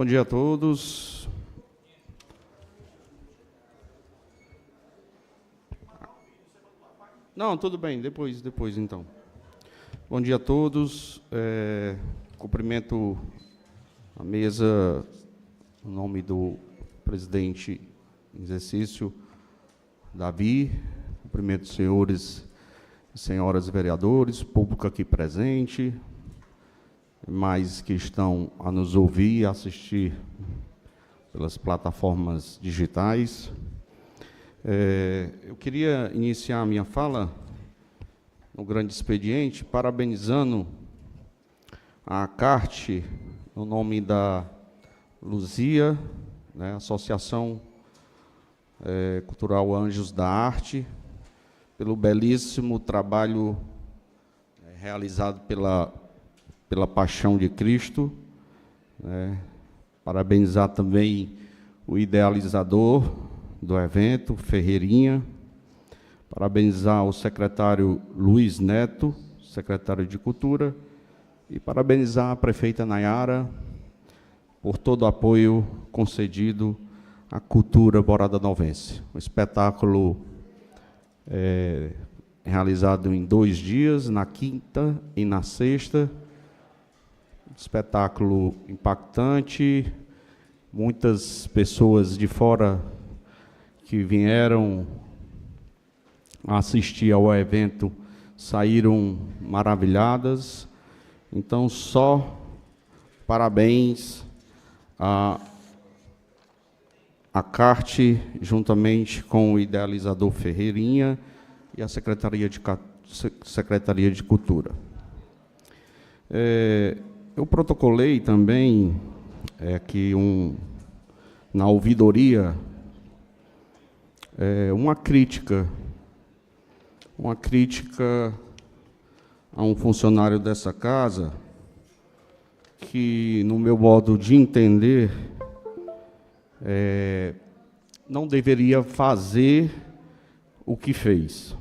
Bom dia a todos. Não, tudo bem, depois então. Bom dia a todos. Cumprimento a mesa em nome do presidente em exercício, Davi. Cumprimento os senhores e senhoras vereadores, público aqui presente, mais que estão a nos ouvir e assistir pelas plataformas digitais. Eu queria iniciar a minha fala no grande expediente, parabenizando a CART, no nome da Luzia, né, Associação Cultural Anjos da Arte, pelo belíssimo trabalho realizado pela Paixão de Cristo. Parabenizar também o idealizador do evento, Ferreirinha. Parabenizar o secretário Luiz Neto, secretário de Cultura, e parabenizar a prefeita Nayara por todo o apoio concedido à cultura borada-novense. Um espetáculo realizado em 2 dias, na quinta e na sexta. Espetáculo impactante, muitas pessoas de fora que vieram assistir ao evento saíram maravilhadas. Então, só parabéns à CART, juntamente com o idealizador Ferreirinha e a Secretaria de Cultura. Eu protocolei também que na ouvidoria uma crítica a um funcionário dessa casa que, no meu modo de entender, não deveria fazer o que fez.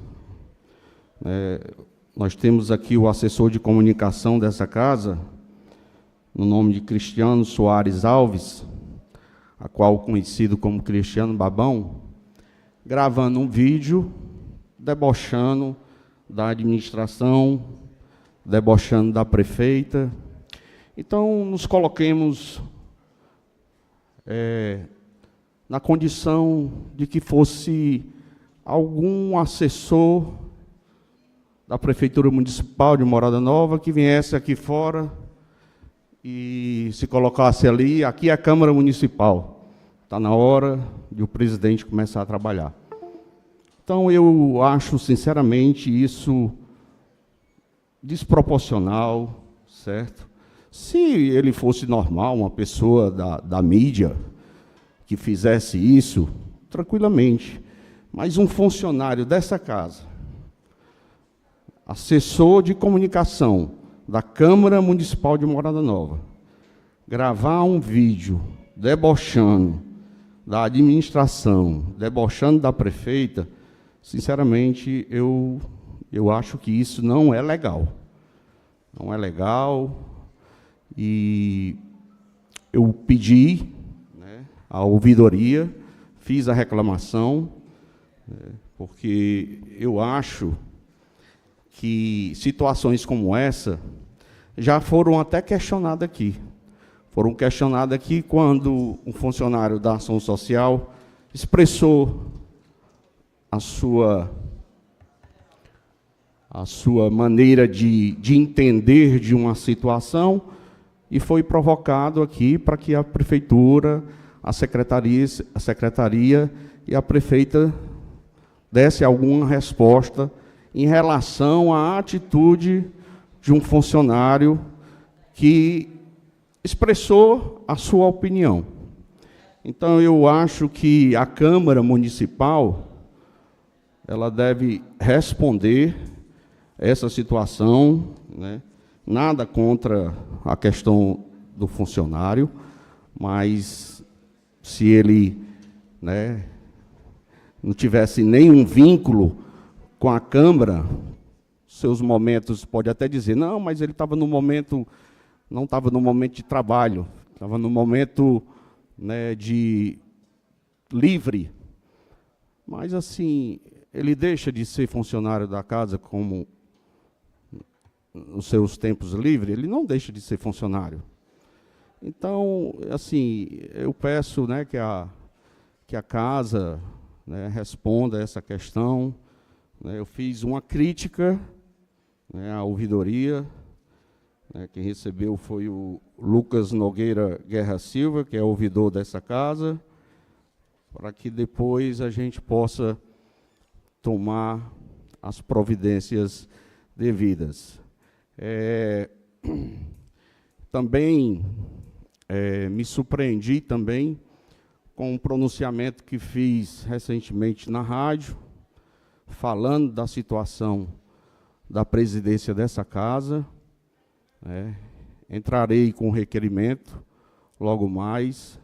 Nós temos aqui o assessor de comunicação dessa casa, no nome de Cristiano Soares Alves, a qual conhecido como Cristiano Babão, gravando um vídeo debochando da administração, debochando da prefeita. Então, nos coloquemos na condição de que fosse algum assessor da Prefeitura Municipal de Morada Nova que viesse aqui fora e se colocasse ali, aqui é a Câmara Municipal, está na hora de o presidente começar a trabalhar. Então, eu acho, sinceramente, isso desproporcional, certo? Se ele fosse normal, uma pessoa da mídia que fizesse isso, tranquilamente. Mas um funcionário dessa casa, assessor de comunicação da Câmara Municipal de Morada Nova, gravar um vídeo debochando da administração, debochando da prefeita, sinceramente, eu acho que isso não é legal. Não é legal. E eu pedi, a ouvidoria, fiz a reclamação, porque eu acho que situações como essa já foram até questionadas aqui. Foram questionadas aqui quando um funcionário da ação social expressou a sua maneira de entender de uma situação e foi provocado aqui para que a prefeitura, a secretaria e a prefeita desse alguma resposta em relação à atitude de um funcionário que expressou a sua opinião. Então, eu acho que a Câmara Municipal ela deve responder essa situação, Nada contra a questão do funcionário, mas se ele não tivesse nenhum vínculo com a Câmara, seus momentos, pode até dizer, não, mas ele estava no momento, não estava no momento de trabalho, Estava no momento, né, de livre. Mas, assim, ele deixa de ser funcionário da casa como nos seus tempos livres, ele não deixa de ser funcionário. Então, assim, eu peço, né, que a casa, né, responda essa questão. Né, eu fiz uma crítica, né, à ouvidoria. Quem recebeu foi o Lucas Nogueira Guerra Silva, que é ouvidor dessa casa, para que depois a gente possa tomar as providências devidas. Também me surpreendi também com um pronunciamento que fiz recentemente na rádio, falando da situação da presidência dessa casa. Entrarei com requerimento logo mais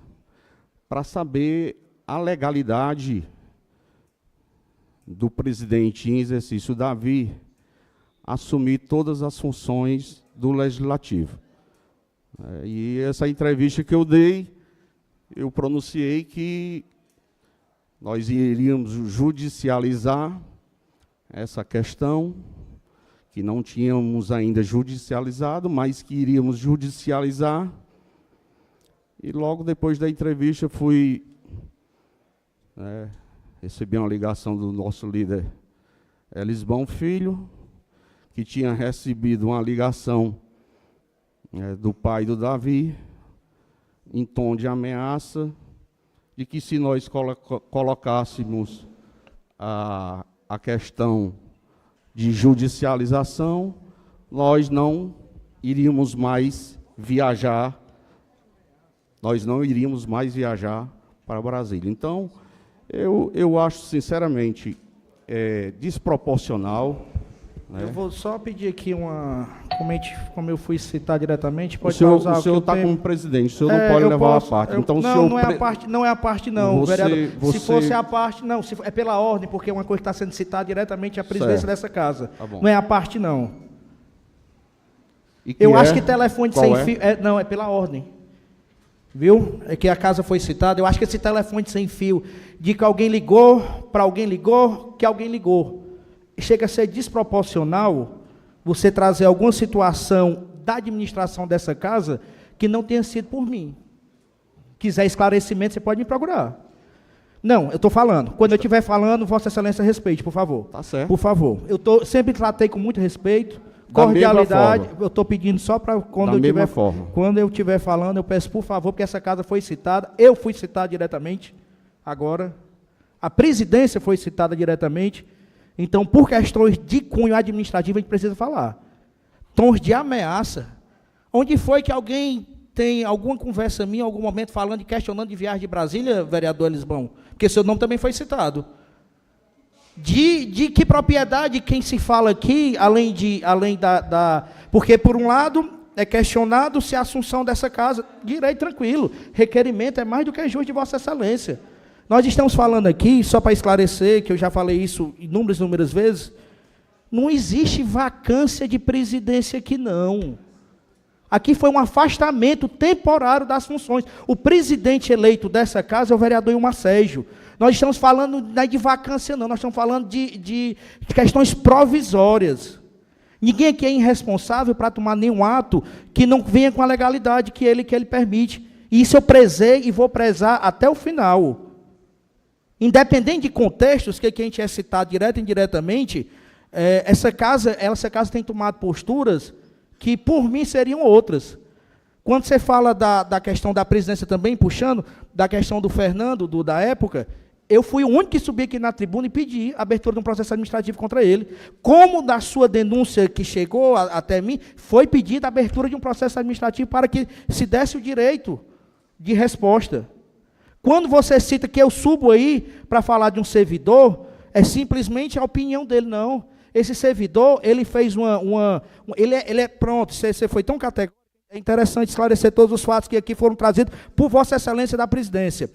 para saber a legalidade do presidente em exercício Davi assumir todas as funções do Legislativo. E essa entrevista que eu dei, eu pronunciei que nós iríamos judicializar essa questão, que não tínhamos ainda judicializado, mas que iríamos judicializar. E logo depois da entrevista recebi uma ligação do nosso líder Elisbão Filho, que tinha recebido uma ligação do pai do Davi, em tom de ameaça, de que se nós colocássemos a questão de judicialização, nós não iríamos mais viajar, para Brasília. Então, eu acho, sinceramente, desproporcional. Né? Eu vou só pedir aqui como eu fui citar diretamente, pode usar o senhor está como presidente, o senhor não pode levar a parte. Então, não é a parte, não, vereador. Se fosse a parte, não, é pela ordem, porque é uma coisa que está sendo citada diretamente à presidência dessa casa. Tá bom. Não é a parte, não. Eu acho que telefone sem fio... não, é pela ordem. Viu? É que a casa foi citada. Eu acho que esse telefone sem fio, de que alguém ligou, para alguém ligou, que alguém ligou. Chega a ser desproporcional você trazer alguma situação da administração dessa casa que não tenha sido por mim. Quiser esclarecimento, você pode me procurar. Não, eu estou falando. Quando eu estiver falando, Vossa Excelência respeite, por favor. Tá certo. Por favor. Sempre tratei com muito respeito, cordialidade. Eu estou pedindo só para quando eu estiver falando, eu peço por favor, porque essa casa foi citada, eu fui citado diretamente, agora, a presidência foi citada diretamente. Então, por questões de cunho administrativo, a gente precisa falar. Tons de ameaça. Onde foi que alguém tem alguma conversa minha, em algum momento, falando e questionando de viagem de Brasília, vereador Elisbão? Porque seu nome também foi citado. De que propriedade quem se fala aqui, além da... Porque, por um lado, é questionado se a assunção dessa casa... Direito tranquilo. Requerimento é mais do que justo de Vossa Excelência. Nós estamos falando aqui, só para esclarecer, que eu já falei isso inúmeras vezes, não existe vacância de presidência aqui, não. Aqui foi um afastamento temporário das funções. O presidente eleito dessa casa é o vereador Ilmar Sérgio. Nós estamos falando não é de vacância, não, nós estamos falando de questões provisórias. Ninguém aqui é irresponsável para tomar nenhum ato que não venha com a legalidade que ele permite. E isso eu prezei e vou prezar até o final. Independente de contextos, que a gente é citado direto e indiretamente, essa casa tem tomado posturas que, por mim, seriam outras. Quando você fala da questão da presidência também, puxando, da questão do Fernando, da época, eu fui o único que subi aqui na tribuna e pedi a abertura de um processo administrativo contra ele. Como da sua denúncia que chegou até mim, foi pedida a abertura de um processo administrativo para que se desse o direito de resposta. Quando você cita que eu subo aí para falar de um servidor, é simplesmente a opinião dele, não. Esse servidor, ele fez ele é pronto, você foi tão categórico, é interessante esclarecer todos os fatos que aqui foram trazidos por Vossa Excelência da Presidência.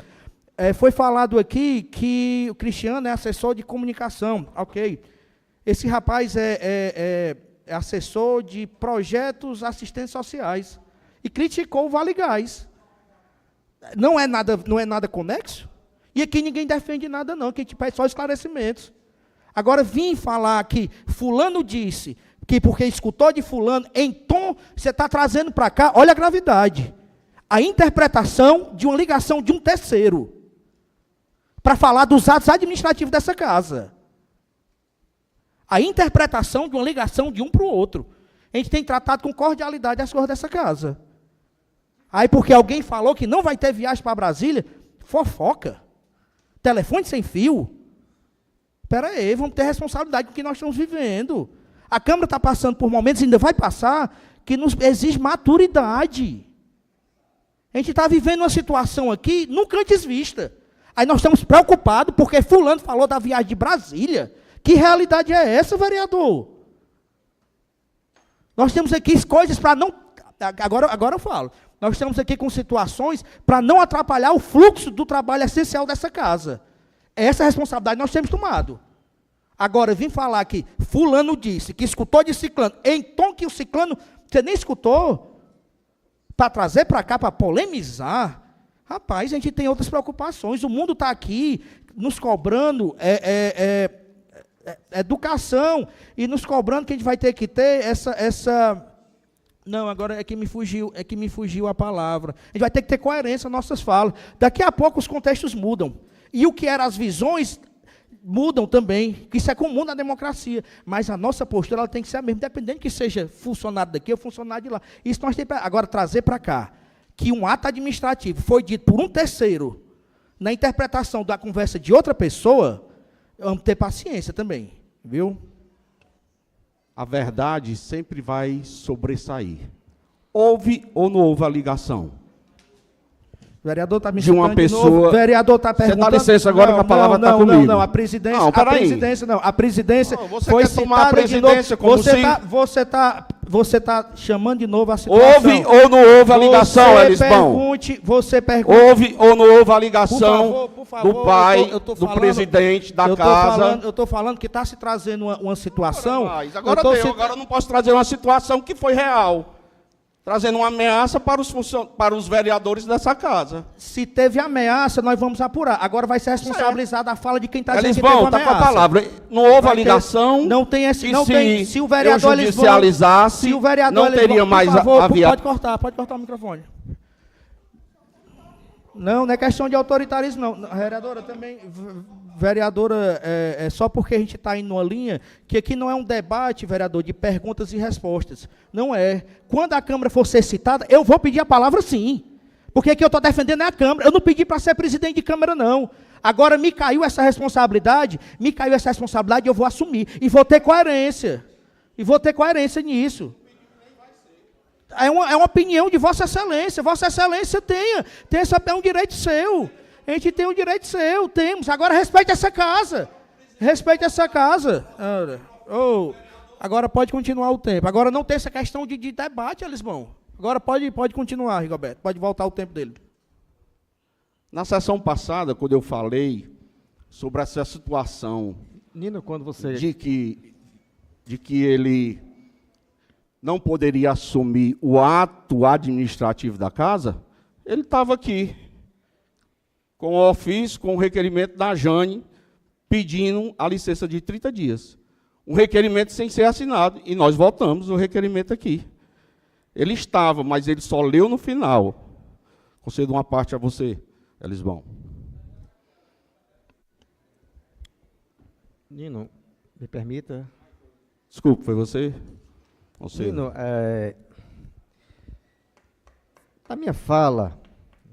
Foi falado aqui que o Cristiano é assessor de comunicação, ok. Esse rapaz é assessor de projetos assistentes sociais e criticou o Vale Gás. Não é nada conexo? E aqui ninguém defende nada, não, que a gente pede só esclarecimentos. Agora, vim falar que fulano disse que porque escutou de fulano, em tom, você está trazendo para cá, olha a gravidade. A interpretação de uma ligação de um terceiro, para falar dos atos administrativos dessa casa. A interpretação de uma ligação de um para o outro. A gente tem tratado com cordialidade as coisas dessa casa. Aí porque alguém falou que não vai ter viagem para Brasília, fofoca. Telefone sem fio. Espera aí, vamos ter responsabilidade com o que nós estamos vivendo. A Câmara está passando por momentos, ainda vai passar, que nos exige maturidade. A gente está vivendo uma situação aqui nunca antes vista. Aí nós estamos preocupados porque fulano falou da viagem de Brasília. Que realidade é essa, vereador? Nós temos aqui coisas para não... Agora eu falo. Nós estamos aqui com situações para não atrapalhar o fluxo do trabalho essencial dessa casa. Essa responsabilidade nós temos tomado. Agora, vim falar que fulano disse, que escutou de ciclano, em tom que o ciclano, você nem escutou, para trazer para cá, para polemizar. Rapaz, a gente tem outras preocupações. O mundo está aqui nos cobrando educação e nos cobrando que a gente vai ter que ter essa... Não, agora é que me fugiu a palavra. A gente vai ter que ter coerência nas nossas falas. Daqui a pouco os contextos mudam. E o que eram as visões mudam também, que isso é comum na democracia. Mas a nossa postura ela tem que ser a mesma, independente que seja funcionário daqui ou funcionário de lá. Isso nós temos agora trazer para cá, que um ato administrativo foi dito por um terceiro, na interpretação da conversa de outra pessoa, vamos ter paciência também, viu? A verdade sempre vai sobressair. Houve ou não houve a ligação? O vereador está me de uma pessoa. O vereador está perguntando. Você dá licença agora que a palavra está comigo. Não, a presidência. Não, a presidência você foi quer tomar a presidência como você tá chamando de novo a situação. Houve ou não houve a ligação, Elisbão? Você pergunta. Houve ou não houve a ligação por favor, do pai, do presidente da casa? Eu estou falando que está se trazendo uma situação. Agora eu não posso trazer uma situação que foi real. Trazendo uma ameaça para os vereadores dessa casa. Se teve ameaça, nós vamos apurar. Agora vai ser responsabilizada a fala de quem está dizendo que teve ameaça. Está com a palavra. Não houve a ligação. Não tem esse... Não se tem, se o vereador judicializasse, se o vereador não teria mais a via... Pode cortar o microfone. Não é questão de autoritarismo, não. Vereadora, também... Vereadora, só porque a gente está indo numa linha, que aqui não é um debate, vereador, de perguntas e respostas. Não é. Quando a Câmara for ser citada, eu vou pedir a palavra sim. Porque aqui eu estou defendendo é a Câmara. Eu não pedi para ser presidente de Câmara, não. Agora me caiu essa responsabilidade, eu vou assumir. E vou ter coerência. Nisso. É uma opinião de Vossa Excelência. Vossa Excelência é um direito seu. A gente tem um direito seu, temos. Agora respeite essa casa. Agora pode continuar o tempo. Agora não tem essa questão de debate, Elisbão. Agora pode continuar, Rigoberto. Pode voltar o tempo dele. Na sessão passada, quando eu falei sobre essa situação, Nino, quando você... de que ele não poderia assumir o ato administrativo da casa, ele estava aqui, com o ofício, com o requerimento da Jane, pedindo a licença de 30 dias. Um requerimento sem ser assinado, e nós votamos o requerimento aqui. Ele estava, mas ele só leu no final. Concedo uma parte a você, Elisbão. Nino, me permita... Desculpe, foi você? Nino, a minha fala...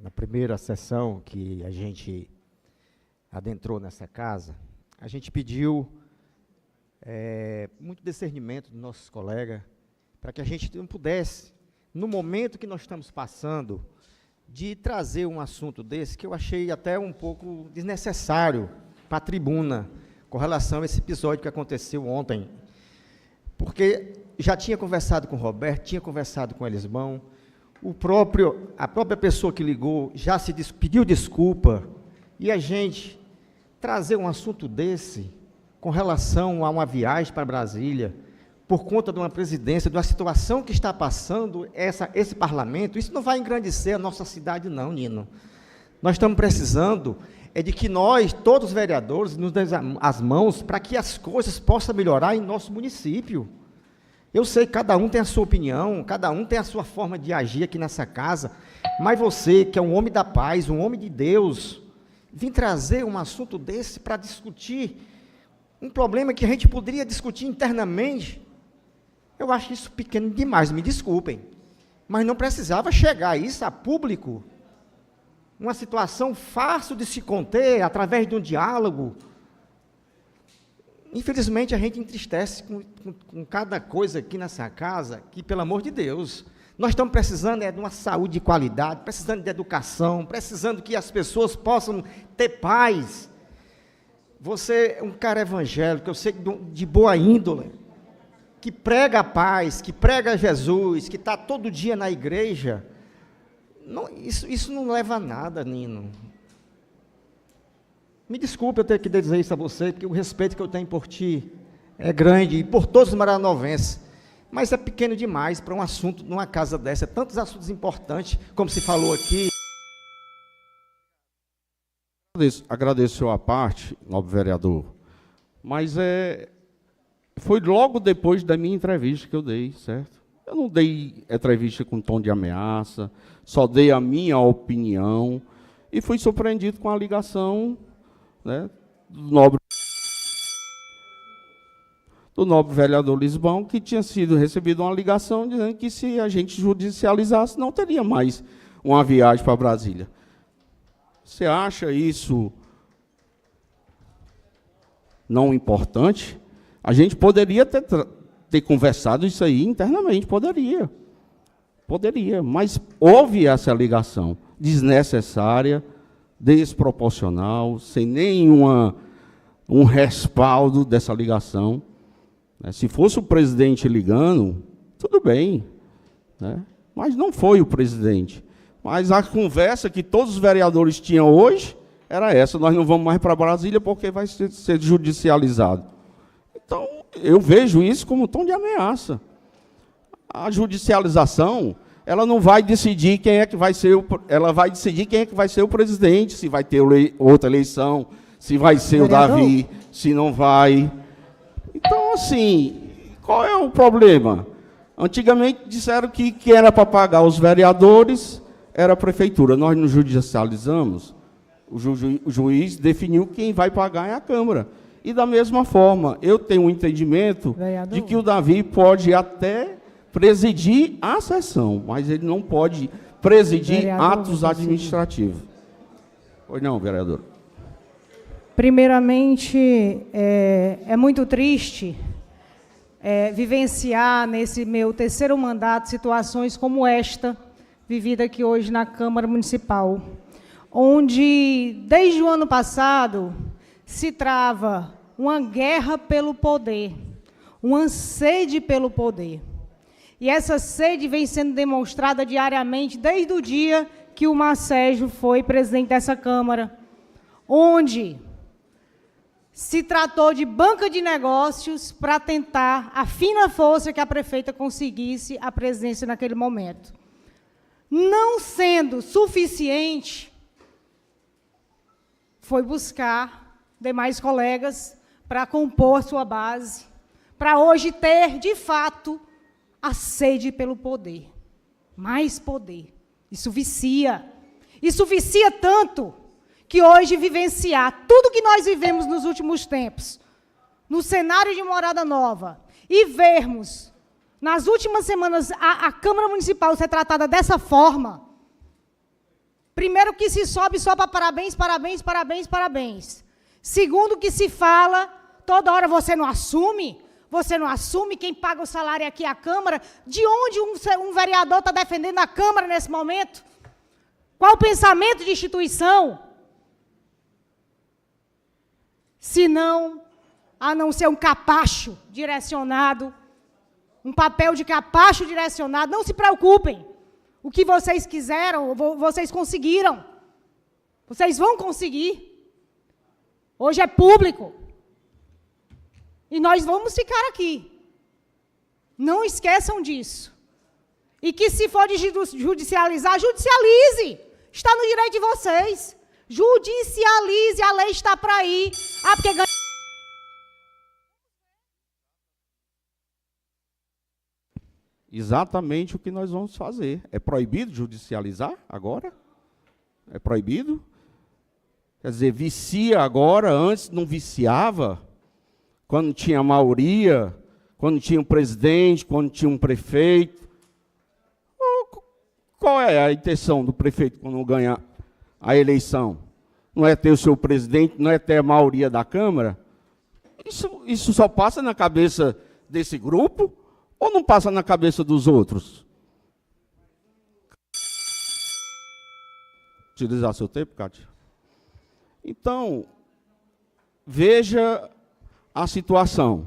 Na primeira sessão que a gente adentrou nessa casa, a gente pediu muito discernimento dos nossos colegas, para que a gente não pudesse, no momento que nós estamos passando, de trazer um assunto desse, que eu achei até um pouco desnecessário para a tribuna, com relação a esse episódio que aconteceu ontem. Porque já tinha conversado com o Roberto, tinha conversado com o Elisbão, a própria pessoa que ligou já pediu desculpa, e a gente trazer um assunto desse, com relação a uma viagem para Brasília, por conta de uma presidência, de uma situação que está passando esse parlamento, isso não vai engrandecer a nossa cidade não, Nino. Nós estamos precisando de que nós, todos os vereadores, nos dêem as mãos para que as coisas possam melhorar em nosso município. Eu sei que cada um tem a sua opinião, cada um tem a sua forma de agir aqui nessa casa, mas você, que é um homem da paz, um homem de Deus, vim trazer um assunto desse para discutir um problema que a gente poderia discutir internamente. Eu acho isso pequeno demais, me desculpem, mas não precisava chegar a isso a público. Uma situação fácil de se conter através de um diálogo. Infelizmente, a gente entristece com cada coisa aqui nessa casa, que, pelo amor de Deus, nós estamos precisando de uma saúde de qualidade, precisando de educação, precisando que as pessoas possam ter paz. Você é um cara evangélico, eu sei, de boa índole, que prega a paz, que prega Jesus, que está todo dia na igreja. Não, isso não leva a nada, Nino. Me desculpe eu ter que dizer isso a você, porque o respeito que eu tenho por ti é grande, e por todos os maranhovenses, mas é pequeno demais para um assunto numa casa dessa. Tantos assuntos importantes, como se falou aqui. Agradeço a parte, nobre vereador, mas foi logo depois da minha entrevista que eu dei, certo? Eu não dei entrevista com tom de ameaça, só dei a minha opinião, e fui surpreendido com a ligação, né, do nobre vereador Lisbão, que tinha sido recebido uma ligação dizendo que se a gente judicializasse, não teria mais uma viagem para Brasília. Você acha isso não importante? A gente poderia ter conversado isso aí internamente, poderia, mas houve essa ligação desnecessária, desproporcional, sem nenhum respaldo dessa ligação. Se fosse o presidente ligando, tudo bem, né? Mas não foi o presidente. Mas a conversa que todos os vereadores tinham hoje era essa: nós não vamos mais para Brasília porque vai ser judicializado. Então, eu vejo isso como um tom de ameaça. A judicialização, ela não vai decidir quem é que vai ser ela vai decidir quem é que vai ser o presidente, se vai ter outra eleição, se vai ser vereador, o Davi, se não vai. Então, assim, qual é o problema? Antigamente disseram que quem era para pagar os vereadores era a prefeitura. Nós nos judicializamos, o juiz definiu quem vai pagar é a Câmara. E da mesma forma, eu tenho um entendimento vereador, de que o Davi pode até presidir a sessão, mas ele não pode presidir vereador, atos administrativos. Pois não, vereador. Primeiramente, é muito triste vivenciar nesse meu terceiro mandato situações como esta, vivida aqui hoje na Câmara Municipal, onde, desde o ano passado, se trava uma guerra pelo poder, uma sede pelo poder. E essa sede vem sendo demonstrada diariamente desde o dia que o Marcésio foi presidente dessa Câmara, onde se tratou de banca de negócios para tentar a fina força que a prefeita conseguisse a presidência naquele momento. Não sendo suficiente, foi buscar demais colegas para compor sua base, para hoje ter, de fato, a sede pelo poder. Mais poder. Isso vicia. Isso vicia tanto que hoje vivenciar tudo que nós vivemos nos últimos tempos, no cenário de Morada Nova, e vermos, nas últimas semanas, a Câmara Municipal ser tratada dessa forma, primeiro que se sobe só para parabéns, parabéns, parabéns, parabéns. Segundo que se fala, toda hora você não assume quem paga o salário aqui é a Câmara. De onde um vereador está defendendo a Câmara nesse momento? Qual o pensamento de instituição? Senão, a não ser um capacho direcionado, um papel de capacho direcionado. Não se preocupem. O que vocês quiseram, vocês conseguiram. Vocês vão conseguir. Hoje é público. E nós vamos ficar aqui. Não esqueçam disso. E que se for de judicializar, judicialize. Está no direito de vocês. Judicialize, a lei está para ir. Ah, porque ganha. Exatamente o que nós vamos fazer. É proibido judicializar agora? É proibido? Quer dizer, vicia agora, antes não viciava, quando tinha maioria, quando tinha um presidente, quando tinha um prefeito. Qual é a intenção do prefeito quando ganha a eleição? Não é ter o seu presidente, não é ter a maioria da Câmara? Isso só passa na cabeça desse grupo ou não passa na cabeça dos outros? Utilizar seu tempo, Cátia? Então, veja a situação.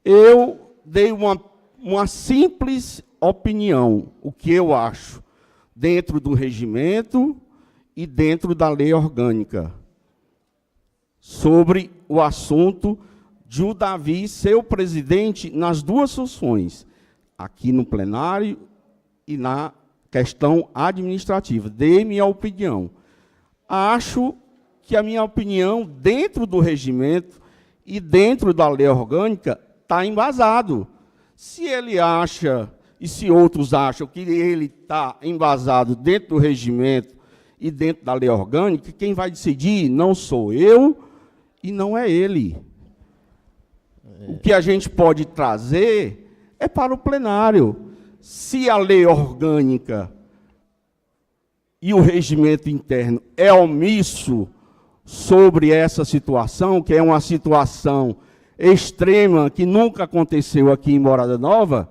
Eu dei uma simples opinião, o que eu acho, dentro do regimento e dentro da lei orgânica, sobre o assunto de o Davi ser o presidente nas duas sessões, aqui no plenário e na questão administrativa. Dei minha opinião. Acho que a minha opinião, dentro do regimento e dentro da lei orgânica, está embasado. Se ele acha, e se outros acham que ele está embasado dentro do regimento e dentro da lei orgânica, quem vai decidir não sou eu e não é ele. O que a gente pode trazer é para o plenário. Se a lei orgânica e o regimento interno é omisso sobre essa situação, que é uma situação extrema, que nunca aconteceu aqui em Morada Nova,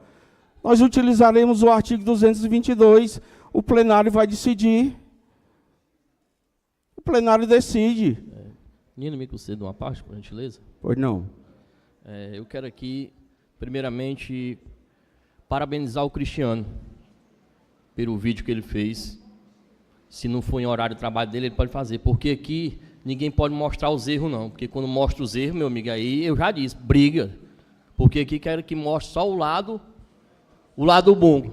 nós utilizaremos o artigo 222, o plenário vai decidir. O plenário decide. Nino, me conceda uma parte, por gentileza? Pois não. Eu quero aqui, primeiramente, parabenizar o Cristiano pelo vídeo que ele fez. Se não for em horário de trabalho dele, ele pode fazer, porque aqui ninguém pode mostrar os erros, não. Porque quando mostra os erros, meu amigo, aí eu já disse, briga. Porque aqui quero que mostre só o lado bom.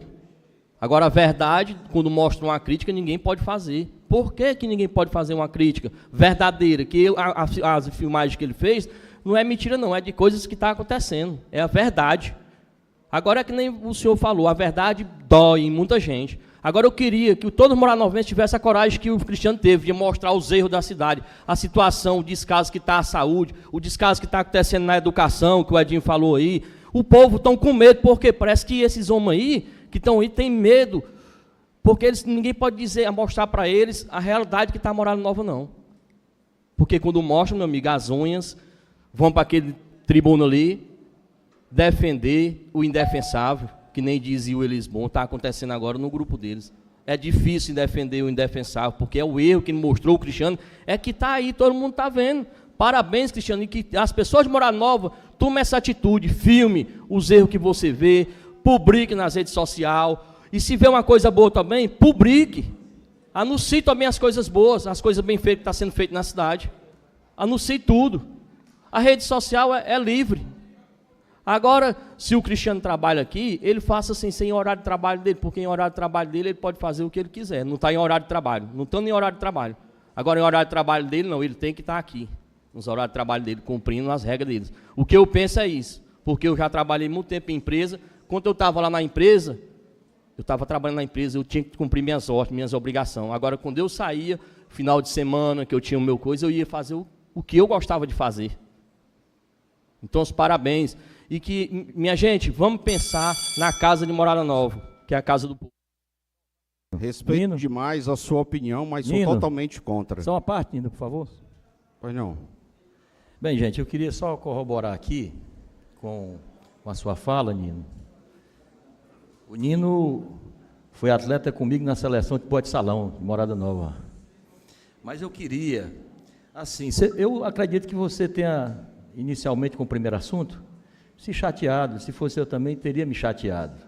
Agora, a verdade, quando mostra uma crítica, ninguém pode fazer. Por que ninguém pode fazer uma crítica verdadeira? Que as filmagens que ele fez não é mentira, não, é de coisas que estão acontecendo. É a verdade. Agora é que nem o senhor falou, a verdade dói em muita gente. Agora eu queria que todos os moranovenses tivessem a coragem que o Cristiano teve de mostrar os erros da cidade, a situação, o descaso que está a saúde, o descaso que está acontecendo na educação, que o Edinho falou aí. O povo está com medo, porque parece que esses homens aí, que estão aí, têm medo, porque ninguém pode dizer, mostrar para eles a realidade que está a Morada Nova, não. Porque quando mostra, meu amigo, as unhas, vão para aquele tribuno ali, defender o indefensável, que nem dizia o Elisbon, está acontecendo agora no grupo deles. É difícil defender o indefensável, porque é o erro que mostrou o Cristiano, é que está aí, todo mundo está vendo. Parabéns, Cristiano, e que as pessoas de Morada Nova tomem essa atitude, filme os erros que você vê, publique nas redes sociais, e se vê uma coisa boa também, publique. Anuncie também as coisas boas, as coisas bem feitas que estão sendo feitas na cidade. Anuncie tudo. A rede social é livre. Agora, se o Cristiano trabalha aqui, ele faça assim, sem horário de trabalho dele, porque em horário de trabalho dele ele pode fazer o que ele quiser, não está em horário de trabalho, não estando em horário de trabalho. Agora, em horário de trabalho dele, não, ele tem que estar aqui, nos horários de trabalho dele, cumprindo as regras deles. O que eu penso é isso, porque eu já trabalhei muito tempo em empresa, quando eu estava lá na empresa, eu estava trabalhando na empresa, eu tinha que cumprir minhas ordens, minhas obrigações. Agora, quando eu saía, final de semana, que eu tinha o meu coisa, eu ia fazer o que eu gostava de fazer. Então, os parabéns. E que, minha gente, vamos pensar na casa de Morada Nova, que é a casa do povo. Respeito Nino. demais a sua opinião, mas sou Nino. totalmente contra. Só uma parte, Nino, por favor. Pois não. Bem, gente, eu queria só corroborar aqui com a sua fala, Nino. O Nino foi atleta comigo na seleção de pote salão, de Morada Nova. Mas eu queria, assim, eu acredito que você tenha, inicialmente com o primeiro assunto, se chateado. Se fosse eu também, teria me chateado.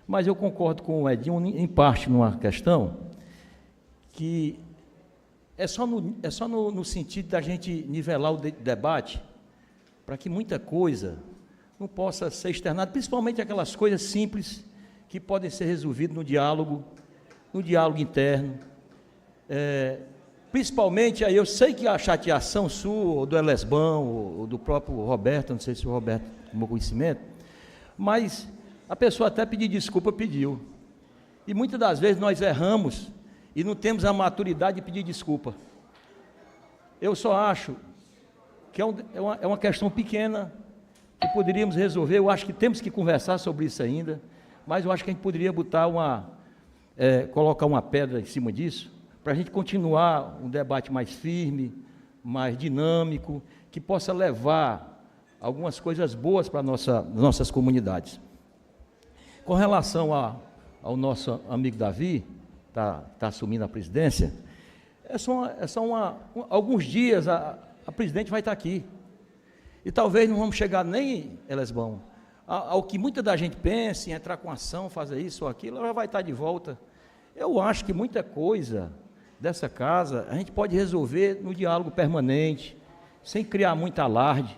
Mas eu concordo com o Edinho, em parte, numa questão, que é só no sentido da gente nivelar o debate, para que muita coisa não possa ser externada, principalmente aquelas coisas simples que podem ser resolvidas no diálogo interno, Principalmente, aí eu sei que a chateação sua, ou do Elesbão, ou do próprio Roberto, não sei se o Roberto tomou conhecimento, mas a pessoa até pedir desculpa, pediu. E muitas das vezes nós erramos e não temos a maturidade de pedir desculpa. Eu só acho que é uma questão pequena que poderíamos resolver. Eu acho que temos que conversar sobre isso ainda, mas eu acho que a gente poderia botar colocar uma pedra em cima disso, para a gente continuar um debate mais firme, mais dinâmico, que possa levar algumas coisas boas para nossas comunidades. Com relação ao nosso amigo Davi, está assumindo a presidência, alguns dias a presidente vai estar aqui. E talvez não vamos chegar nem, Elesbão, ao que muita da gente pensa em entrar com ação, fazer isso ou aquilo, ela vai estar de volta. Eu acho que muita coisa dessa casa a gente pode resolver no diálogo permanente, sem criar muito alarde,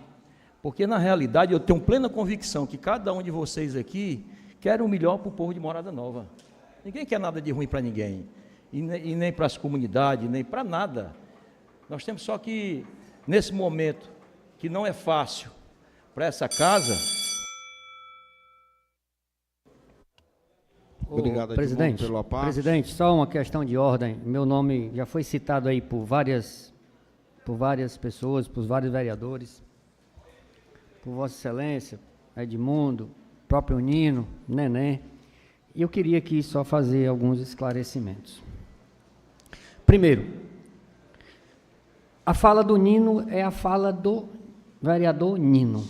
porque na realidade eu tenho plena convicção que cada um de vocês aqui quer o melhor para o povo de Morada Nova. Ninguém quer nada de ruim para ninguém, e nem para as comunidades, nem para nada. Nós temos só que, nesse momento, que não é fácil para essa casa... Obrigado, presidente. pela parte. Presidente, só uma questão de ordem. Meu nome já foi citado aí por várias pessoas, por vários vereadores, por Vossa Excelência, Edmundo, próprio Nino, Neném. E eu queria aqui só fazer alguns esclarecimentos. Primeiro, a fala do Nino é a fala do vereador Nino,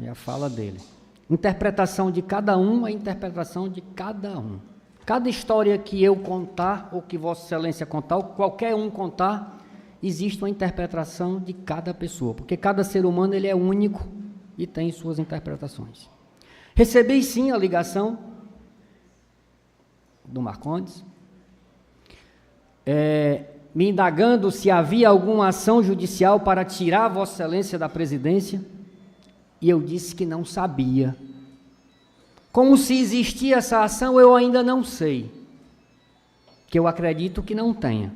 é a fala dele. Interpretação de cada um é interpretação de cada um. Cada história que eu contar, ou que Vossa Excelência contar, ou qualquer um contar, existe uma interpretação de cada pessoa, porque cada ser humano ele é único e tem suas interpretações. Recebi sim a ligação do Marcondes, me indagando se havia alguma ação judicial para tirar Vossa Excelência da presidência, e eu disse que não sabia. Como se existia essa ação, eu ainda não sei, que eu acredito que não tenha.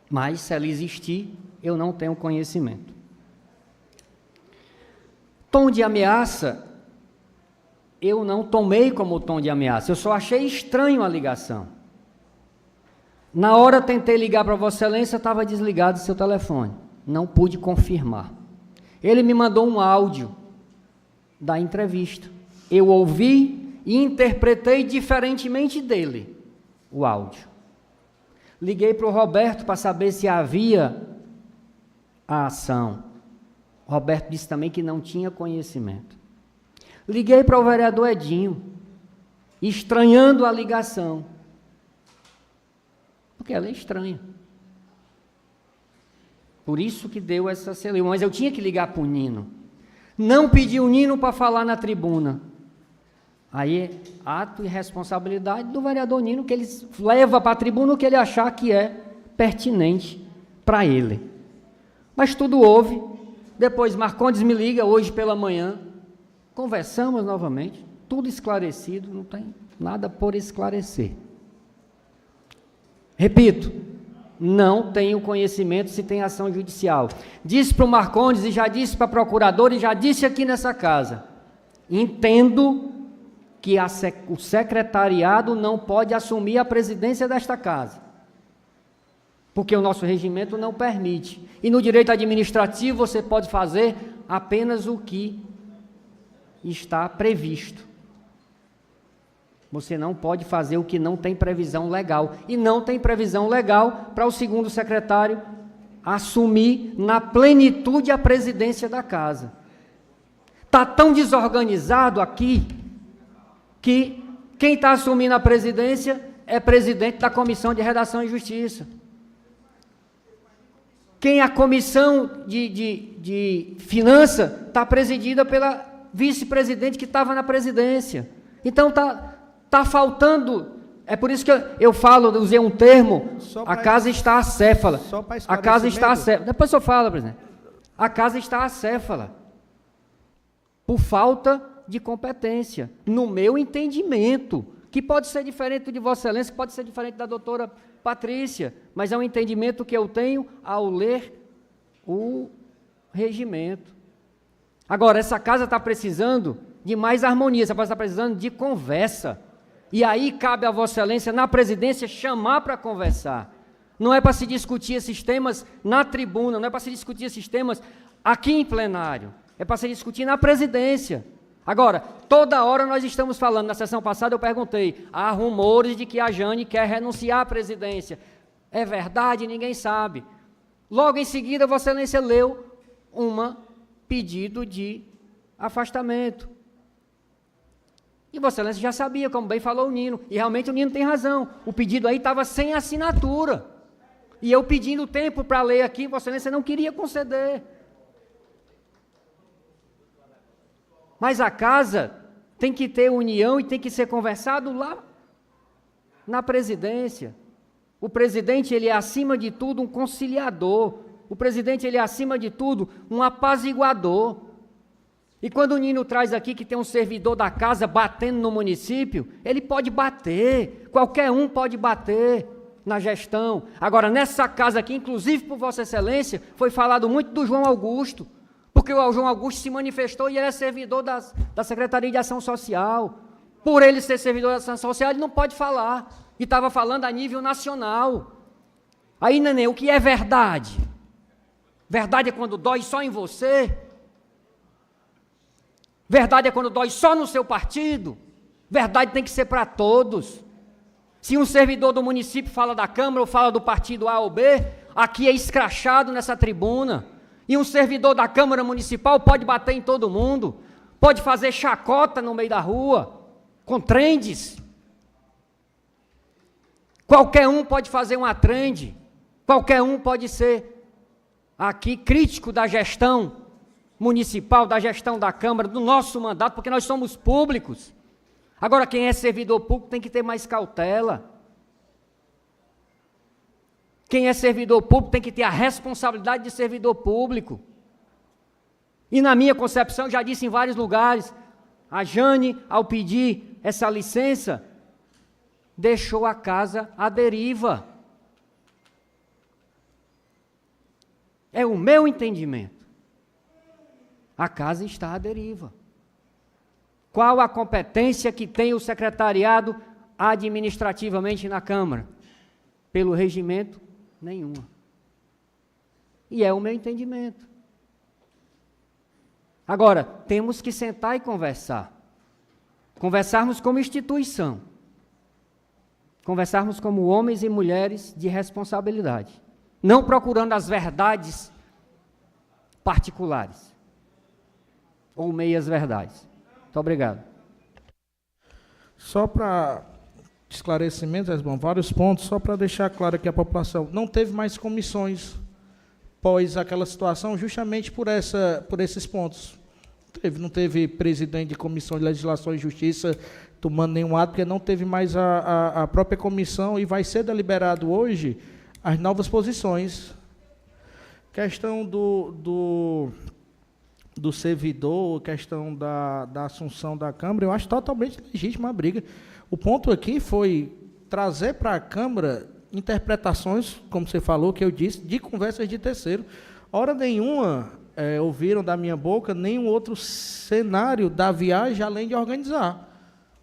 Mas, se ela existir, eu não tenho conhecimento. Tom de ameaça, eu não tomei como tom de ameaça, eu só achei estranho a ligação. Na hora tentei ligar para Vossa Excelência, estava desligado o seu telefone, não pude confirmar. Ele me mandou um áudio da entrevista. Eu ouvi e interpretei diferentemente dele o áudio. Liguei para o Roberto para saber se havia a ação. O Roberto disse também que não tinha conhecimento. Liguei para o vereador Edinho, estranhando a ligação, porque ela é estranha. Por isso que deu essa celeuma. Mas eu tinha que ligar para o Nino. Não pedi o Nino para falar na tribuna. Aí, ato e responsabilidade do vereador Nino, que ele leva para a tribuna o que ele achar que é pertinente para ele. Mas tudo houve. Depois Marcondes me liga hoje pela manhã. Conversamos novamente. Tudo esclarecido, não tem nada por esclarecer. Repito, não tenho conhecimento se tem ação judicial. Disse para o Marcondes e já disse para a procuradora e já disse aqui nessa casa. Entendo que o secretariado não pode assumir a presidência desta casa, porque o nosso regimento não permite. E no direito administrativo você pode fazer apenas o que está previsto. Você não pode fazer o que não tem previsão legal. E não tem previsão legal para o segundo secretário assumir na plenitude a presidência da casa. Está tão desorganizado aqui que quem está assumindo a presidência é presidente da Comissão de Redação e Justiça. Quem a Comissão de Finanças está presidida pela vice-presidente que estava na presidência. Então está faltando, é por isso que eu falo, usei um termo, a casa está acéfala. A casa está acéfala. Depois eu falo, presidente. A casa está acéfala. Por falta de competência, no meu entendimento. que pode ser diferente de Vossa Excelência, pode ser diferente da doutora Patrícia, mas é um entendimento que eu tenho ao ler o regimento. Agora, essa casa está precisando de mais harmonia, essa casa está precisando de conversa. E aí cabe a Vossa Excelência, na presidência, chamar para conversar. Não é para se discutir esses temas na tribuna, não é para se discutir esses temas aqui em plenário, é para se discutir na presidência. Agora, toda hora nós estamos falando, na sessão passada eu perguntei, há rumores de que a Jane quer renunciar à presidência. É verdade? Ninguém sabe. Logo em seguida, Vossa Excelência leu um pedido de afastamento. E Vossa Excelência já sabia, como bem falou o Nino, e realmente o Nino tem razão, o pedido aí estava sem assinatura. E eu pedindo tempo para ler aqui, Vossa Excelência não queria conceder. Mas a casa tem que ter união e tem que ser conversado lá na presidência. O presidente, ele é acima de tudo um conciliador. O presidente, ele é acima de tudo um apaziguador. E quando o Nino traz aqui que tem um servidor da casa batendo no município, ele pode bater, qualquer um pode bater na gestão. Agora, nessa casa aqui, inclusive por Vossa Excelência, foi falado muito do João Augusto, porque o João Augusto se manifestou e ele é servidor da Secretaria de Ação Social. Por ele ser servidor da Ação Social, ele não pode falar. E estava falando a nível nacional. Aí, neném, o que é verdade? Verdade é quando dói só em você? Verdade é quando dói só no seu partido? Verdade tem que ser para todos. Se um servidor do município fala da Câmara ou fala do partido A ou B, aqui é escrachado nessa tribuna. E um servidor da Câmara Municipal pode bater em todo mundo, pode fazer chacota no meio da rua, com trendes. Qualquer um pode fazer uma trend, qualquer um pode ser aqui crítico da gestão municipal, da gestão da Câmara, do nosso mandato, porque nós somos públicos. Agora, quem é servidor público tem que ter mais cautela. Quem é servidor público tem que ter a responsabilidade de servidor público. E na minha concepção, já disse em vários lugares, a Jane, ao pedir essa licença, deixou a casa à deriva. É o meu entendimento. A casa está à deriva. Qual a competência que tem o secretariado administrativamente na Câmara? Pelo regimento, nenhuma. E é o meu entendimento. Agora, temos que sentar e conversar. Conversarmos como instituição. Conversarmos como homens e mulheres de responsabilidade. Não procurando as verdades particulares. Ou meias verdades. Muito obrigado. Só para esclarecimento, irmão, vários pontos, só para deixar claro que a população não teve mais comissões pós aquela situação, justamente por esses pontos. Não teve presidente de comissão de legislação e justiça tomando nenhum ato, porque não teve mais a própria comissão, e vai ser deliberado hoje as novas posições. Questão do servidor, questão da assunção da Câmara, eu acho totalmente legítima a briga. O ponto aqui foi trazer para a Câmara interpretações, como você falou, que eu disse, de conversas de terceiro. Hora nenhuma ouviram da minha boca nenhum outro cenário da viagem, além de organizar.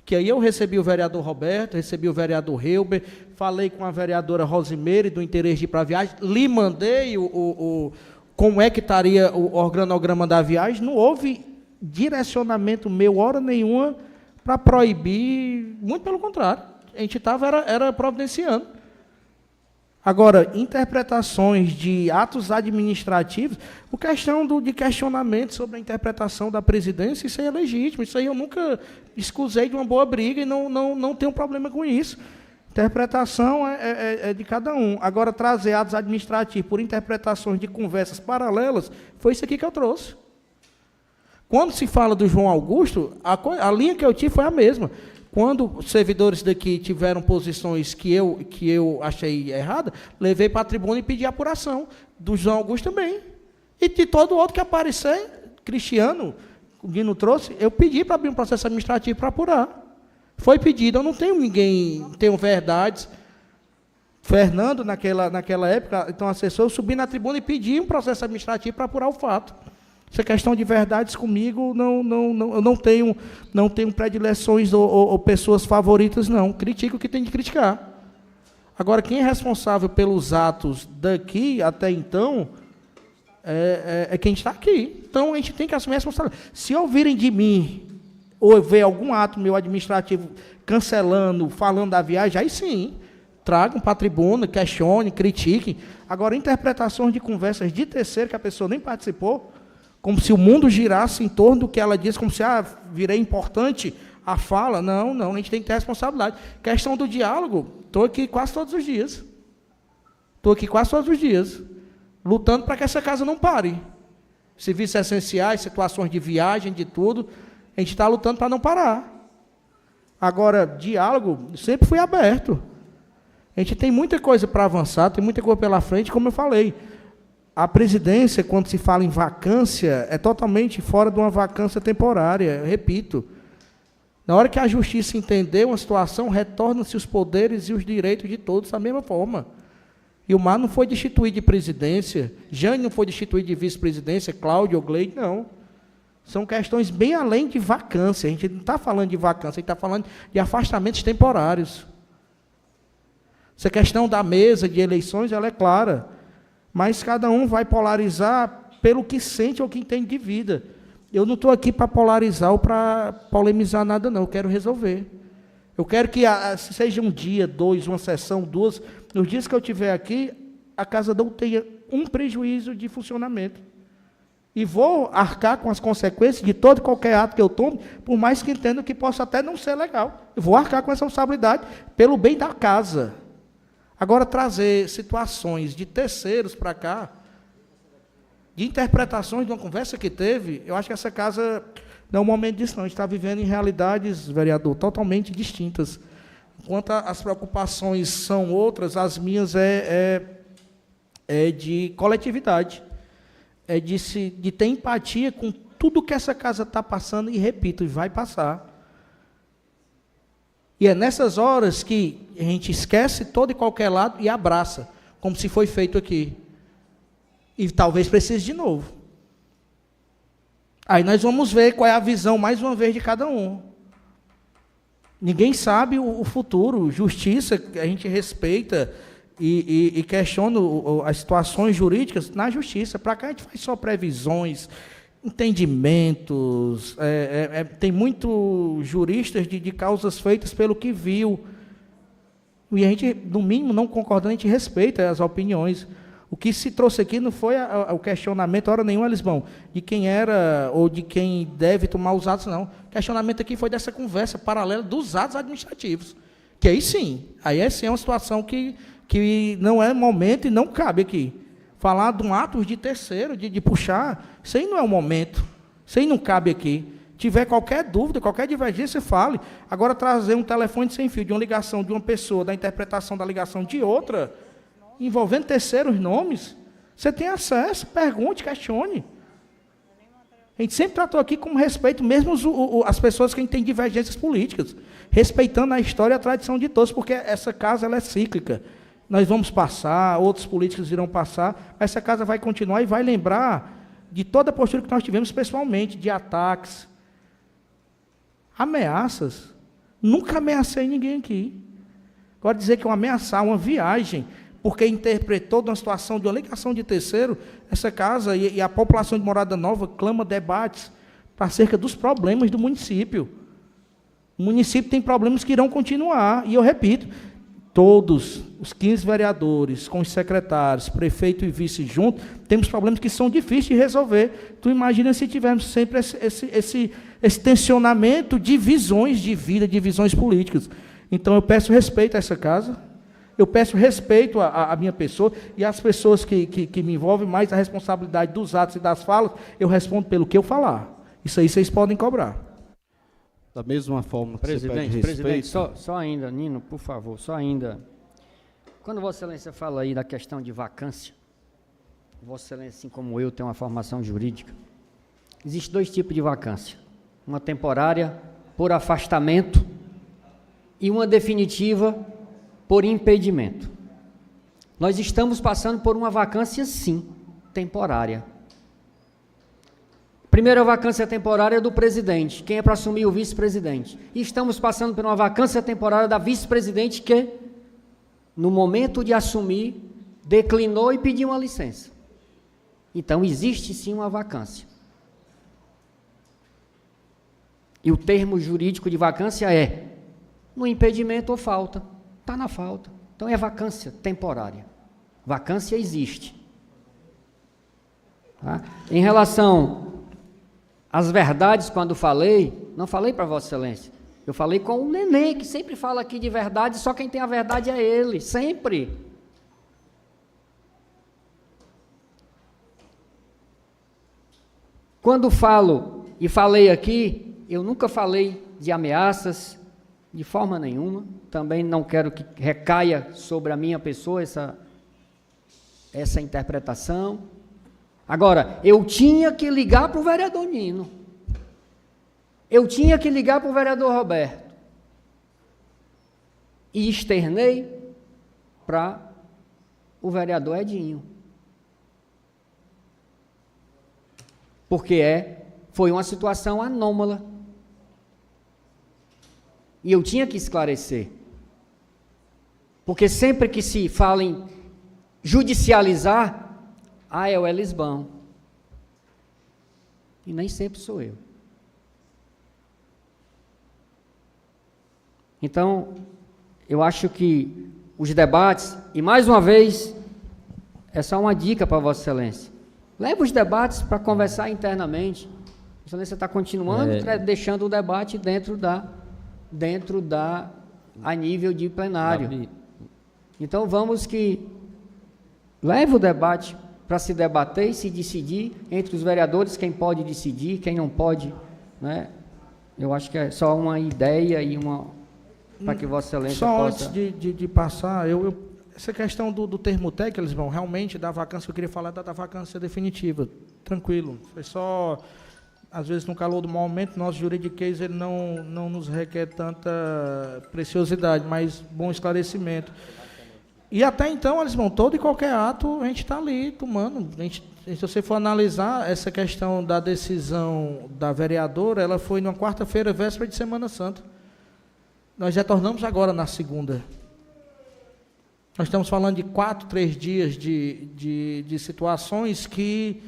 Que aí eu recebi o vereador Roberto, recebi o vereador Helber, falei com a vereadora Rosimeire do interesse de ir para a viagem, lhe mandei como é que estaria o organograma da viagem. Não houve direcionamento meu, hora nenhuma, para proibir, muito pelo contrário, a gente estava era providenciando. Agora, interpretações de atos administrativos, a questão de questionamento sobre a interpretação da presidência, isso aí é legítimo, isso aí eu nunca escusei de uma boa briga e não tenho problema com isso. Interpretação é de cada um. Agora, trazer atos administrativos por interpretações de conversas paralelas, foi isso aqui que eu trouxe. Quando se fala do João Augusto, a linha que eu tive foi a mesma. Quando os servidores daqui tiveram posições que eu achei errada, levei para a tribuna e pedi apuração. Do João Augusto também. E de todo outro que aparecer, Cristiano, o Guino trouxe, eu pedi para abrir um processo administrativo para apurar. Foi pedido, eu não tenho ninguém, tenho verdades. Fernando, naquela época, então assessor, eu subi na tribuna e pedi um processo administrativo para apurar o fato. Essa questão de verdades comigo, eu não tenho predileções ou pessoas favoritas, não. Critico o que tem de criticar. Agora, quem é responsável pelos atos daqui até então é quem está aqui. Então, a gente tem que assumir a responsabilidade. Se ouvirem de mim, ou ver algum ato meu administrativo cancelando, falando da viagem, aí sim, tragam para a tribuna, questionem, critiquem. Agora, interpretações de conversas de terceiro, que a pessoa nem participou, como se o mundo girasse em torno do que ela disse, como se virei importante a fala. Não, a gente tem que ter responsabilidade. Questão do diálogo, estou aqui quase todos os dias. Lutando para que essa casa não pare. Serviços essenciais, situações de viagem, de tudo, a gente está lutando para não parar. Agora, diálogo, sempre fui aberto. A gente tem muita coisa para avançar, tem muita coisa pela frente, como eu falei. A presidência, quando se fala em vacância, é totalmente fora de uma vacância temporária, eu repito. Na hora que a justiça entender uma situação, retornam-se os poderes e os direitos de todos da mesma forma. Ilmar não foi destituído de presidência, Jane não foi destituído de vice-presidência, Cláudio ou Gleide, não. São questões bem além de vacância. A gente não está falando de vacância, a gente está falando de afastamentos temporários. Essa questão da mesa de eleições, ela é clara. Mas cada um vai polarizar pelo que sente ou que entende de vida. Eu não estou aqui para polarizar ou para polemizar nada, não. Eu quero resolver. Eu quero que seja um dia, 2, uma sessão, 2. Nos dias que eu estiver aqui, a casa não tenha um prejuízo de funcionamento. E vou arcar com as consequências de todo e qualquer ato que eu tome, por mais que entenda que possa até não ser legal. Eu vou arcar com essa responsabilidade pelo bem da casa. Agora, trazer situações de terceiros para cá, de interpretações de uma conversa que teve, eu acho que essa casa não é um momento disso, não. A gente está vivendo em realidades, vereador, totalmente distintas. Enquanto as preocupações são outras, as minhas é de coletividade. É de ter empatia com tudo que essa casa está passando, e repito, vai passar. E é nessas horas que a gente esquece todo e qualquer lado e abraça, como se foi feito aqui. E talvez precise de novo. Aí nós vamos ver qual é a visão, mais uma vez, de cada um. Ninguém sabe o futuro. Justiça, a gente respeita e questiona as situações jurídicas na justiça. Para cá a gente faz só previsões, entendimentos, tem muitos juristas de causas feitas pelo que viu. E a gente, no mínimo, não concordando, a gente respeita as opiniões. O que se trouxe aqui não foi o questionamento, hora nenhuma, Lisbão, de quem era ou de quem deve tomar os atos, não. O questionamento aqui foi dessa conversa paralela dos atos administrativos. Que aí sim é uma situação que não é momento e não cabe aqui. Falar de um ato de terceiro, de puxar, isso aí não é o momento. Isso aí não cabe aqui. Tiver qualquer dúvida, qualquer divergência, fale. Agora, trazer um telefone sem fio, de uma ligação de uma pessoa, da interpretação da ligação de outra, envolvendo terceiros nomes, você tem acesso, pergunte, questione. A gente sempre tratou aqui com respeito, mesmo as pessoas que têm divergências políticas, respeitando a história e a tradição de todos, porque essa casa ela é cíclica. Nós vamos passar, outros políticos irão passar, mas essa casa vai continuar e vai lembrar de toda a postura que nós tivemos pessoalmente, de ataques, ameaças. Nunca ameacei ninguém aqui. Agora, dizer que eu ameaçar uma viagem, porque interpretou de uma situação de uma ligação de terceiro, essa casa e a população de Morada Nova clama debates acerca dos problemas do município. O município tem problemas que irão continuar, e eu repito, todos os 15 vereadores, com os secretários, prefeito e vice junto, temos problemas que são difíceis de resolver. Tu imagina se tivermos sempre esse tensionamento de visões de vida, de visões políticas. Então, eu peço respeito a essa casa, eu peço respeito à minha pessoa e às pessoas que me envolvem, mais a responsabilidade dos atos e das falas, eu respondo pelo que eu falar. Isso aí vocês podem cobrar. Da mesma forma que presidente, você pede respeito... só ainda, Nino, por favor, só ainda. Quando Vossa Excelência fala aí da questão de vacância, Vossa Excelência, assim como eu, tem uma formação jurídica, existem 2 tipos de vacância. Uma temporária, por afastamento, e uma definitiva por impedimento. Nós estamos passando por uma vacância, sim, temporária. Primeira vacância temporária do presidente, quem é para assumir o vice-presidente. E estamos passando por uma vacância temporária da vice-presidente que, no momento de assumir, declinou e pediu uma licença. Então, existe sim uma vacância. E o termo jurídico de vacância é no impedimento ou falta. Está na falta. Então, é vacância temporária. Vacância existe. Tá? Em relação às verdades, quando falei, não falei para Vossa Excelência. Eu falei com o neném, que sempre fala aqui de verdade, só quem tem a verdade é ele, sempre. Quando falo e falei aqui, eu nunca falei de ameaças, de forma nenhuma. Também não quero que recaia sobre a minha pessoa essa interpretação. Agora, eu tinha que ligar para o vereador Nino. Eu tinha que ligar para o vereador Roberto. E externei para o vereador Edinho. Porque foi uma situação anômala. E eu tinha que esclarecer. Porque sempre que se fala em judicializar, é o Elisbão. E nem sempre sou eu. Então, eu acho que os debates, e mais uma vez, é só uma dica para Vossa Excelência. Leve os debates para conversar internamente. Vossa Excelência está continuando, deixando o debate a nível de plenário. Então, vamos que leve o debate para se debater e se decidir entre os vereadores quem pode decidir, quem não pode, né? Eu acho que é só uma ideia e para que Vossa Excelência só possa... antes de passar, essa questão do termo técnico, eles vão realmente da vacância, eu queria falar da vacância definitiva, tranquilo, foi só, às vezes no calor do momento, nosso juridiquês ele não nos requer tanta preciosidade, mas bom esclarecimento. E até então, Elisbão, todo e qualquer ato, a gente está ali tomando. Se você for analisar essa questão da decisão da vereadora, ela foi numa quarta-feira, véspera de Semana Santa. Nós retornamos agora na segunda. Nós estamos falando de 3 dias de situações que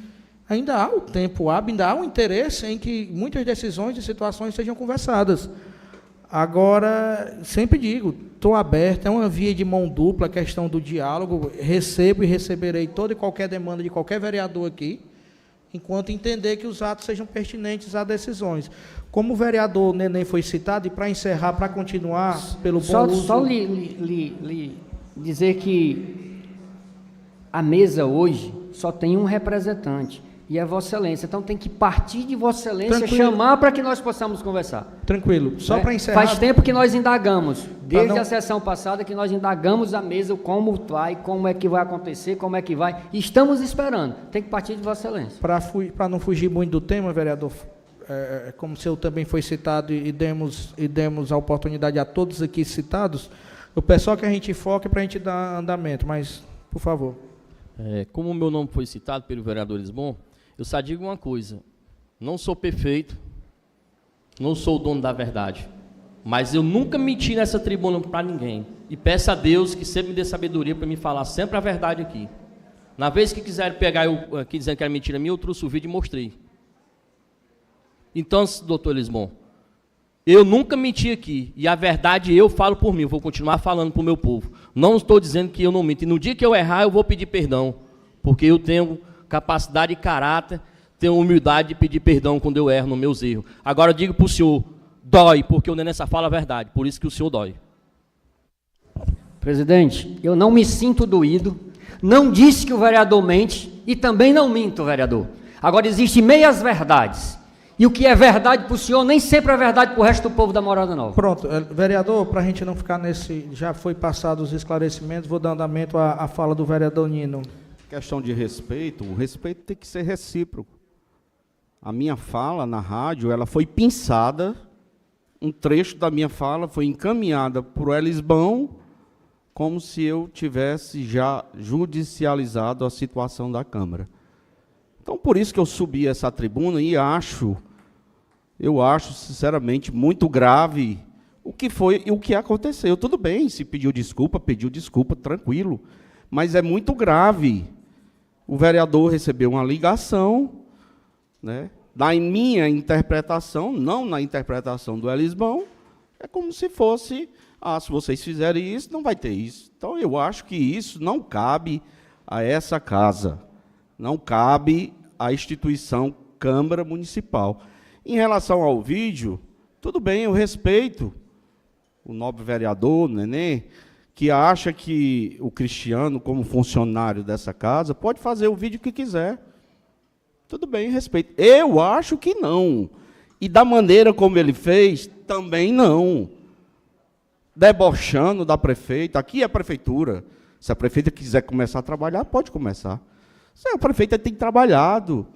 ainda há o tempo hábil, ainda há o interesse em que muitas decisões e situações sejam conversadas. Agora, sempre digo, estou aberto, é uma via de mão dupla a questão do diálogo, recebo e receberei toda e qualquer demanda de qualquer vereador aqui, enquanto entender que os atos sejam pertinentes a decisões. Como o vereador Neném foi citado, e para encerrar, para continuar, pelo bom uso... Só lhe dizer que a mesa hoje só tem um representante, e é Vossa Excelência. Então tem que partir de Vossa Excelência, chamar para que nós possamos conversar. Tranquilo. Só para encerrar... Faz tempo que nós indagamos, desde a sessão passada, que nós indagamos a mesa, como vai, como é que vai acontecer, como é que vai. E estamos esperando. Tem que partir de Vossa Excelência. Para não fugir muito do tema, vereador, como o senhor também foi citado e demos a oportunidade a todos aqui citados, eu peço só que a gente foque para a gente dar andamento, mas, por favor. Como o meu nome foi citado pelo vereador Elisbão, eu só digo uma coisa: não sou perfeito, não sou o dono da verdade, mas eu nunca menti nessa tribuna para ninguém, e peço a Deus que sempre me dê sabedoria para me falar sempre a verdade aqui. Na vez que quiserem pegar eu aqui dizendo que era mentira minha, eu trouxe o vídeo e mostrei. Então, doutor Elisbão, eu nunca menti aqui, e a verdade eu falo por mim, eu vou continuar falando para o meu povo. Não estou dizendo que eu não minto, e no dia que eu errar eu vou pedir perdão, porque eu tenho capacidade e caráter, tenho humildade de pedir perdão quando eu erro nos meus erros. Agora eu digo para o senhor, dói, porque o Neném só fala a verdade, por isso que o senhor dói. Presidente, eu não me sinto doído, não disse que o vereador mente, e também não minto, vereador. Agora existem meias verdades, e o que é verdade para o senhor nem sempre é verdade para o resto do povo da Morada Nova. Pronto, vereador, para a gente não ficar nesse... Já foi passado os esclarecimentos, vou dar andamento à fala do vereador Nino. Questão de respeito, o respeito tem que ser recíproco. A minha fala na rádio, ela foi pensada um trecho da minha fala foi encaminhada para o Elisbão, como se eu tivesse já judicializado a situação da Câmara. Então, por isso que eu subi essa tribuna e eu acho, sinceramente, muito grave o que foi e o que aconteceu. Tudo bem, se pediu desculpa, tranquilo, mas é muito grave. O vereador recebeu uma ligação, né, na minha interpretação, não na interpretação do Elisbão, é como se fosse, se vocês fizerem isso, não vai ter isso. Então, eu acho que isso não cabe a essa casa, não cabe à instituição Câmara Municipal. Em relação ao vídeo, tudo bem, eu respeito o nobre vereador, Nenê, que acha que o Cristiano, como funcionário dessa casa, pode fazer o vídeo que quiser. Tudo bem, respeito. Eu acho que não. E da maneira como ele fez, também não. Debochando da prefeita. Aqui é a prefeitura. Se a prefeita quiser começar a trabalhar, pode começar. Se a prefeita tem trabalhado.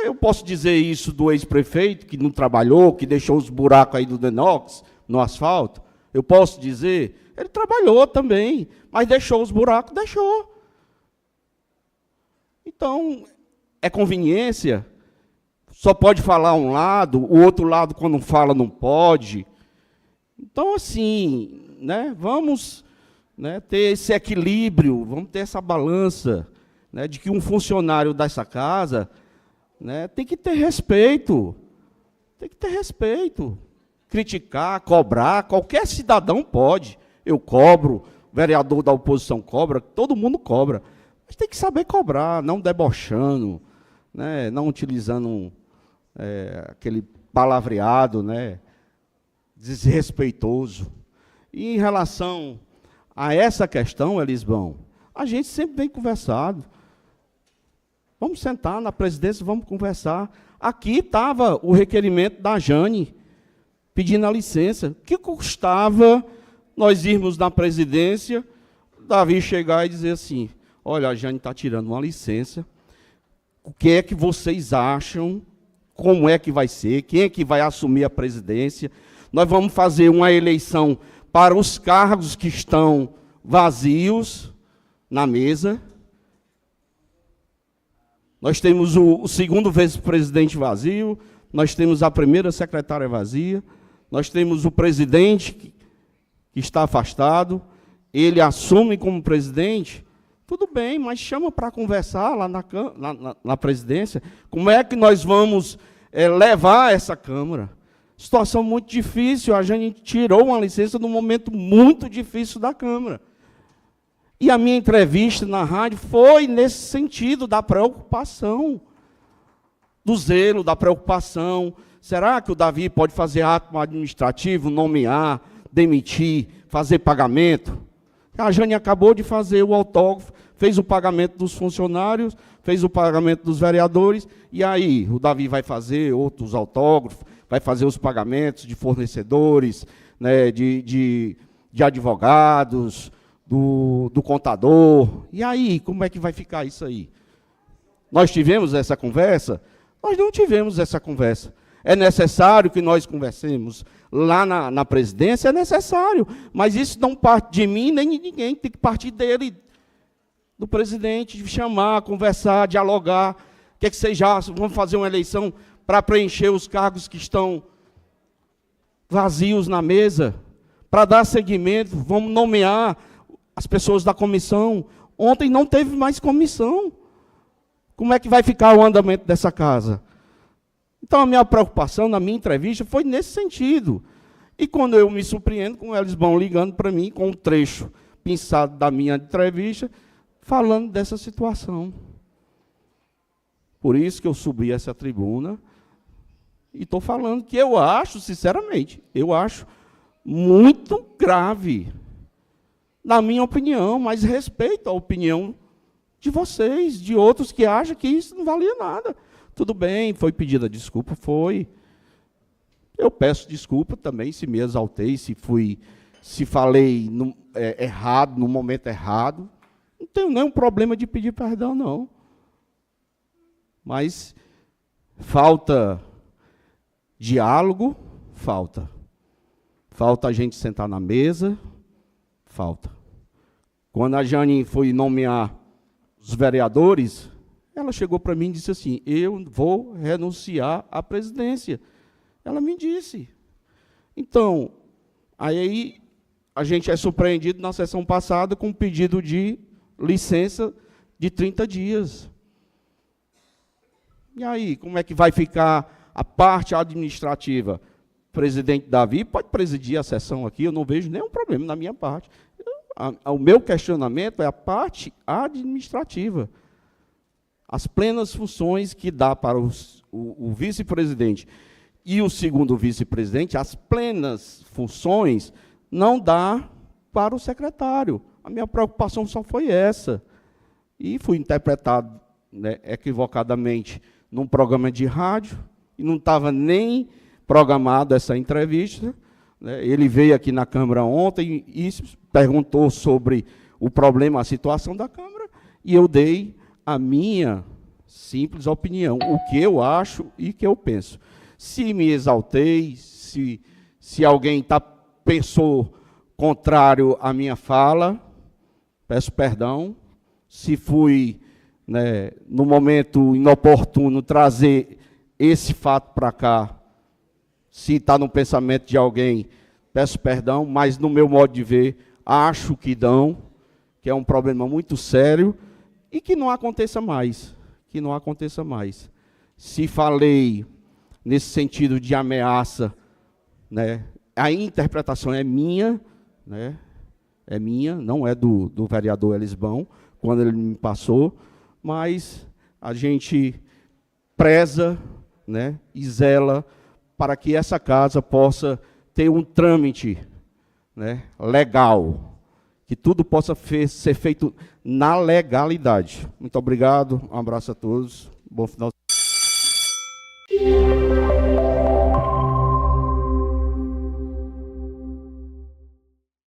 Eu posso dizer isso do ex-prefeito, que não trabalhou, que deixou os buracos aí do Denox, no asfalto. Eu posso dizer, ele trabalhou também, mas deixou os buracos, deixou. Então, é conveniência. Só pode falar um lado, o outro lado, quando fala, não pode. Então, assim, né, vamos, né, ter esse equilíbrio, vamos ter essa balança, né, de que um funcionário dessa casa, né, tem que ter respeito. Tem que ter respeito. Criticar, cobrar, qualquer cidadão pode. Eu cobro, o vereador da oposição cobra, todo mundo cobra. Mas tem que saber cobrar, não debochando, né, não utilizando aquele palavreado, né, desrespeitoso. E em relação a essa questão, Elisbão, a gente sempre vem conversado. Vamos sentar na presidência, vamos conversar. Aqui estava o requerimento da Jane, pedindo a licença. O que custava nós irmos na presidência, Davi chegar e dizer assim, olha, a Jane está tirando uma licença, o que é que vocês acham, como é que vai ser, quem é que vai assumir a presidência, nós vamos fazer uma eleição para os cargos que estão vazios na mesa. Nós temos o segundo vice-presidente vazio, nós temos a primeira secretária vazia, nós temos o presidente que está afastado, ele assume como presidente, tudo bem, mas chama para conversar lá na presidência, como é que nós vamos levar essa Câmara. Situação muito difícil, a gente tirou uma licença num momento muito difícil da Câmara. E a minha entrevista na rádio foi nesse sentido, da preocupação, do zelo, da preocupação. Será que o Davi pode fazer ato administrativo, nomear, demitir, fazer pagamento? A Jane acabou de fazer o autógrafo, fez o pagamento dos funcionários, fez o pagamento dos vereadores, e aí o Davi vai fazer outros autógrafos, vai fazer os pagamentos de fornecedores, né, de advogados, do contador. E aí, como é que vai ficar isso aí? Nós tivemos essa conversa? Nós não tivemos essa conversa. É necessário que nós conversemos lá na presidência? É necessário. Mas isso não parte de mim, nem de ninguém. Tem que partir dele, do presidente, de chamar, conversar, dialogar. Quer que seja, vamos fazer uma eleição para preencher os cargos que estão vazios na mesa, para dar seguimento, vamos nomear as pessoas da comissão. Ontem não teve mais comissão. Como é que vai ficar o andamento dessa casa? Então, a minha preocupação na minha entrevista foi nesse sentido. E quando eu me surpreendo com o Elisbão ligando para mim, com um trecho pensado da minha entrevista, falando dessa situação. Por isso que eu subi essa tribuna e estou falando que eu acho, sinceramente, eu acho muito grave, na minha opinião, mas respeito a opinião de vocês, de outros que acham que isso não valia nada. Tudo bem, foi pedida desculpa, foi. Eu peço desculpa também se me exaltei, se falei errado, no momento errado. Não tenho nenhum problema de pedir perdão, não. Mas falta diálogo, falta. Falta a gente sentar na mesa, falta. Quando a Jane foi nomear os vereadores, ela chegou para mim e disse assim, eu vou renunciar à presidência. Ela me disse. Então, aí a gente é surpreendido na sessão passada com um pedido de licença de 30 dias. E aí, como é que vai ficar a parte administrativa? O presidente Davi pode presidir a sessão aqui, eu não vejo nenhum problema na minha parte. O meu questionamento é a parte administrativa. As plenas funções que dá para o vice-presidente e o segundo vice-presidente, as plenas funções não dá para o secretário. A minha preocupação só foi essa. E fui interpretado, né, equivocadamente num programa de rádio, e não estava nem programado essa entrevista. Né. Ele veio aqui na Câmara ontem e perguntou sobre o problema, a situação da Câmara, e eu dei a minha simples opinião, o que eu acho e o que eu penso. Se me exaltei, se alguém pensou contrário à minha fala, peço perdão. Se fui, né, no momento inoportuno, trazer esse fato para cá, se está no pensamento de alguém, peço perdão, mas no meu modo de ver, acho que dão, que é um problema muito sério, e que não aconteça mais, que não aconteça mais. Se falei nesse sentido de ameaça, né, a interpretação é minha, né, é minha, não é do vereador Elisbão, quando ele me passou, mas a gente preza, né, e zela para que essa casa possa ter um trâmite, né, legal, que tudo possa ser feito na legalidade. Muito obrigado, um abraço a todos, bom final de semana.